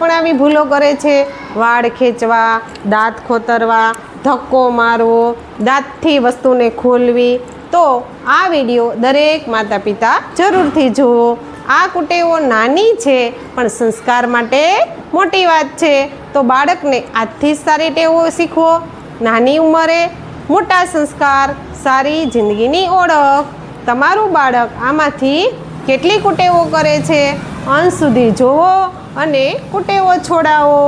પણ આવી ભૂલો કરે છે. વાળ ખેંચવા, દાંત ખોતરવા, ધક્કો મારવો, દાંતથી વસ્તુને ખોલવી. તો આ વિડીયો દરેક માતા પિતા જરૂરથી જુઓ. આ કુટેવો નાની છે પણ સંસ્કાર માટે મોટી વાત છે. તો બાળકને આજથી જ સારી ટેવો શીખવો. નાની ઉંમરે મોટા સંસ્કાર, સારી જિંદગીની ઓળખ. તમારું બાળક આમાંથી કેટલી કુટેવો કરે છે અંત સુધી જોવો અને કુટેવો છોડાવો.